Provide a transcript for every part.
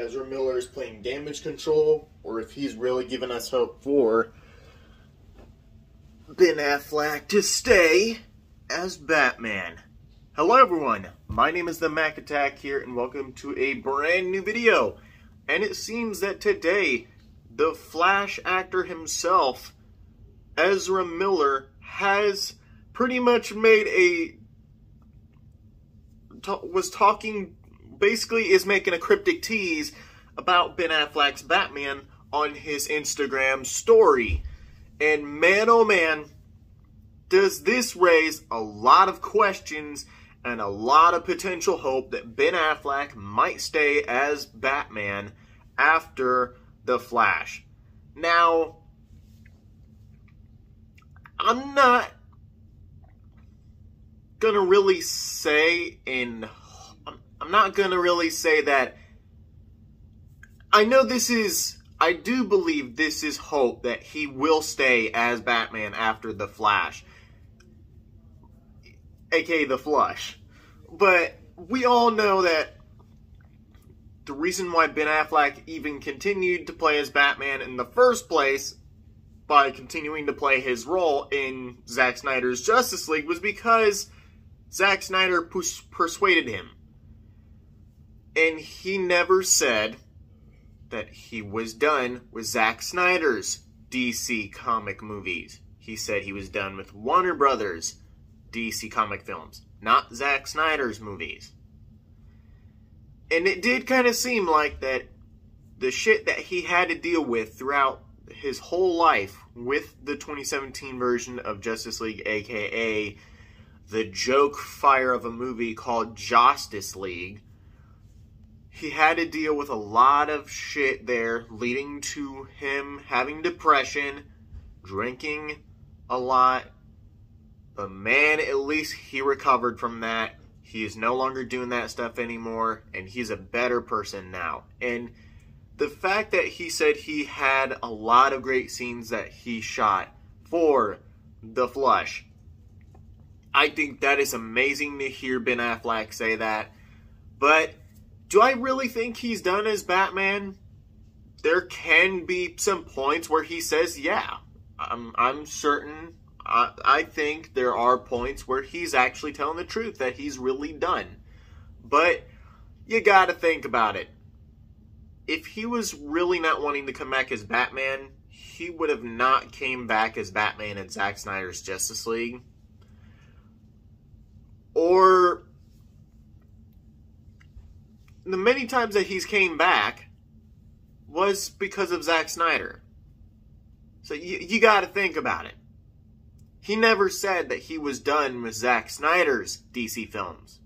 Ezra Miller is playing damage control, or if he's really giving us hope for Ben Affleck to stay as Batman. Hello everyone, my name is the Mac Attack here, and welcome to a brand new video. And it seems that today, the Flash actor himself, Ezra Miller, has pretty much made basically is making a cryptic tease about Ben Affleck's Batman on his Instagram story. And man, oh man, does this raise a lot of questions and a lot of potential hope that Ben Affleck might stay as Batman after The Flash. Now, I'm not gonna really say that I do believe this is hope that he will stay as Batman after The Flash, aka The Flush. But we all know that the reason why Ben Affleck even continued to play as Batman in the first place by continuing to play his role in Zack Snyder's Justice League was because Zack Snyder persuaded him. And he never said that he was done with Zack Snyder's DC comic movies. He said he was done with Warner Brothers DC comic films, not Zack Snyder's movies. And it did kind of seem like that the shit that he had to deal with throughout his whole life with the 2017 version of Justice League, aka the joke fire of a movie called Justice League, he had to deal with a lot of shit there, leading to him having depression, drinking a lot. But man, at least he recovered from that. He is no longer doing that stuff anymore, and he's a better person now. And the fact that he said he had a lot of great scenes that he shot for The Flush, I think that is amazing to hear Ben Affleck say that. But do I really think he's done as Batman? There can be some points where he says, yeah, I'm certain. I think there are points where he's actually telling the truth, that he's really done. But you gotta think about it. If he was really not wanting to come back as Batman, he would have not came back as Batman in Zack Snyder's Justice League. Or the many times that he's came back was because of Zack Snyder. So you got to think about it. He never said that he was done with Zack Snyder's DC films.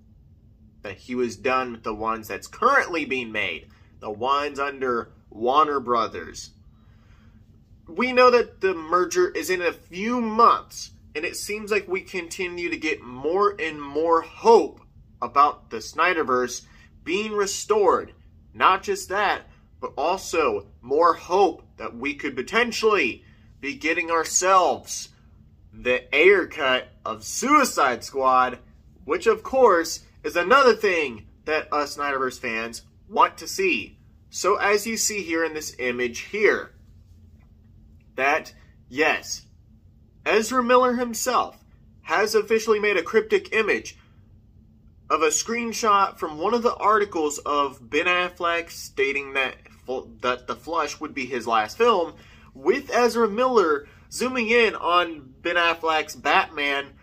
That he was done with the ones that's currently being made. The ones under Warner Brothers. We know that the merger is in a few months. And it seems like we continue to get more and more hope about the Snyderverse being restored. Not just that, but also more hope that we could potentially be getting ourselves the Ayer cut of Suicide Squad, which of course is another thing that us Snyderverse fans want to see. So as you see here in this image here, that yes, Ezra Miller himself has officially made a cryptic image of a screenshot from one of the articles of Ben Affleck stating that The Flush would be his last film, with Ezra Miller zooming in on Ben Affleck's Batman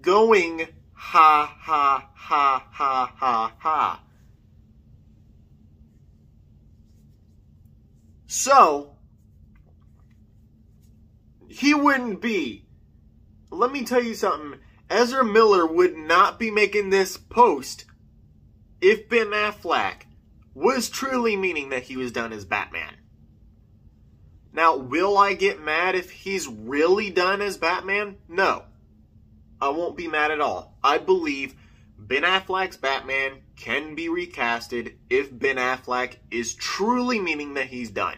going, ha, ha, ha, ha, ha, ha. So, he wouldn't be. Let me tell you something. Ezra Miller would not be making this post if Ben Affleck was truly meaning that he was done as Batman. Now, will I get mad if he's really done as Batman? No. I won't be mad at all. I believe Ben Affleck's Batman can be recasted if Ben Affleck is truly meaning that he's done.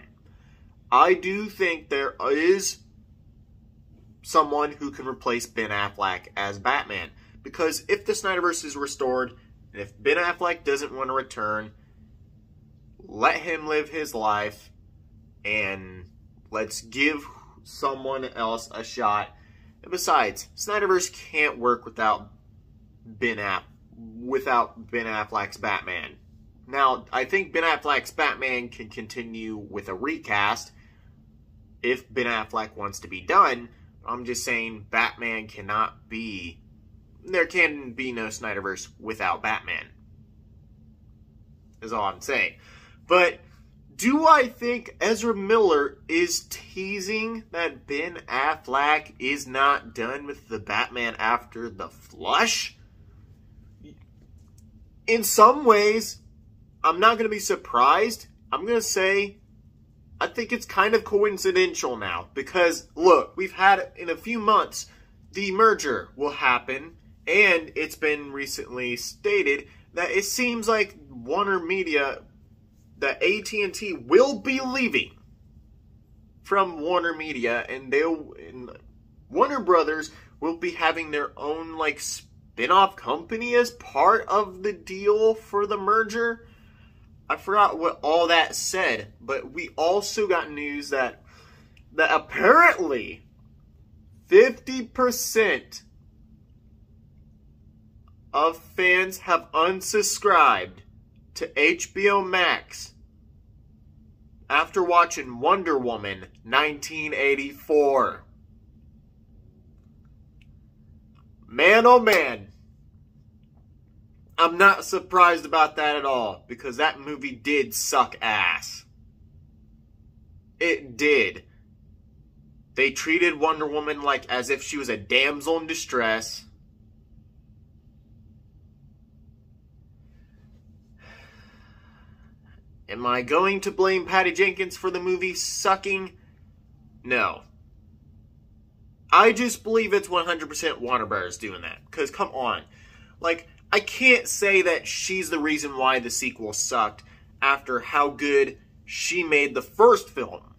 I do think there is someone who can replace Ben Affleck as Batman. Because if the Snyderverse is restored, and if Ben Affleck doesn't want to return, let him live his life, and let's give someone else a shot. And besides, Snyderverse can't work without Ben Affleck's Batman. Now, I think Ben Affleck's Batman can continue with a recast if Ben Affleck wants to be done. I'm just saying Batman cannot be... There can be no Snyderverse without Batman. Is all I'm saying. But do I think Ezra Miller is teasing that Ben Affleck is not done with the Batman after the flush? In some ways, I'm not going to be surprised. I'm going to say I think it's kind of coincidental now. Because, look, we've had, in a few months, the merger will happen. And it's been recently stated that it seems like Warner Media, that AT&T will be leaving from Warner Media. And Warner Brothers will be having their own, like, spin-off company as part of the deal for the merger. I forgot what all that said, but we also got news that apparently 50% of fans have unsubscribed to HBO Max after watching Wonder Woman 1984. Man, oh man. I'm not surprised about that at all, because that movie did suck ass. It did. They treated Wonder Woman like as if she was a damsel in distress. Am I going to blame Patty Jenkins for the movie sucking? No. I just believe it's 100% Warner Bros. Doing that. Because, come on. Like, I can't say that she's the reason why the sequel sucked after how good she made the first film.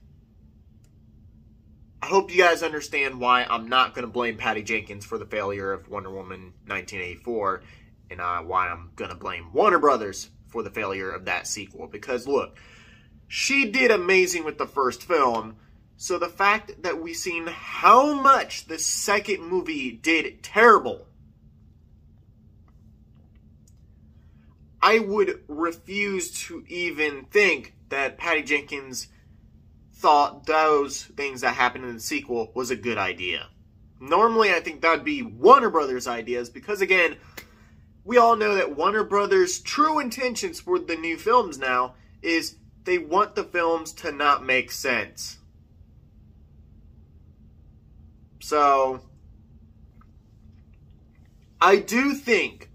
I hope you guys understand why I'm not going to blame Patty Jenkins for the failure of Wonder Woman 1984, and why I'm going to blame Warner Brothers for the failure of that sequel. Because, look, she did amazing with the first film, so the fact that we've seen how much the second movie did terrible, I would refuse to even think that Patty Jenkins thought those things that happened in the sequel was a good idea. Normally, I think that would be Warner Brothers' ideas, because again, we all know that Warner Brothers' true intentions for the new films now is they want the films to not make sense. So, I do think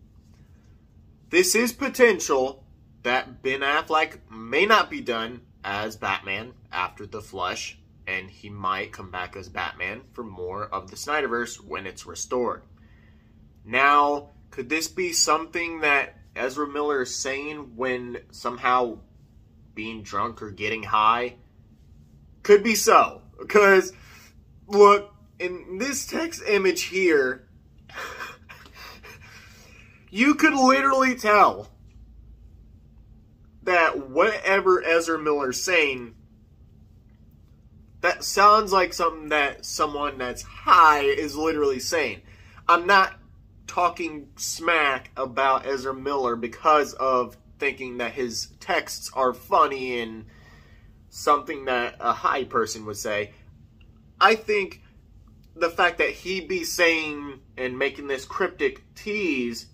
this is potential that Ben Affleck may not be done as Batman after the flush, and he might come back as Batman for more of the Snyderverse when it's restored. Now, could this be something that Ezra Miller is saying when somehow being drunk or getting high? Could be so. Because, look, in this text image here, you could literally tell that whatever Ezra Miller's saying, that sounds like something that someone that's high is literally saying. I'm not talking smack about Ezra Miller because of thinking that his texts are funny and something that a high person would say. I think the fact that he be saying and making this cryptic tease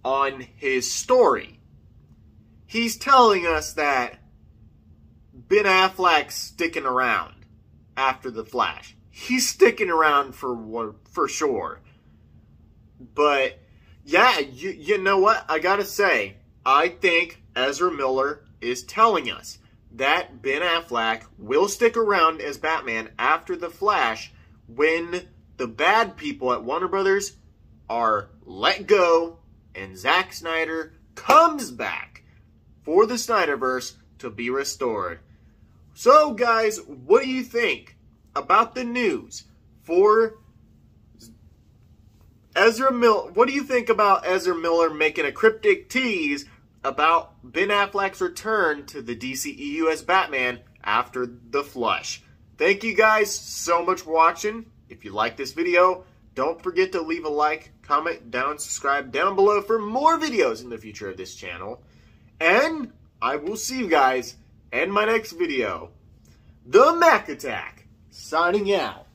on his story, he's telling us that Ben Affleck's sticking around after the Flash. He's sticking around for sure. But yeah, you know what? I gotta say, I think Ezra Miller is telling us that Ben Affleck will stick around as Batman after the Flash when the bad people at Warner Brothers are let go and Zack Snyder comes back for the Snyderverse to be restored. So, guys, what do you think about the news for Ezra Miller? What do you think about Ezra Miller making a cryptic tease about Ben Affleck's return to the DCEU as Batman after The Flush. Thank you guys so much for watching. If you like this video, don't forget to leave a like, comment down, subscribe down below for more videos in the future of this channel. And I will see you guys in my next video. The Mac Attack, signing out.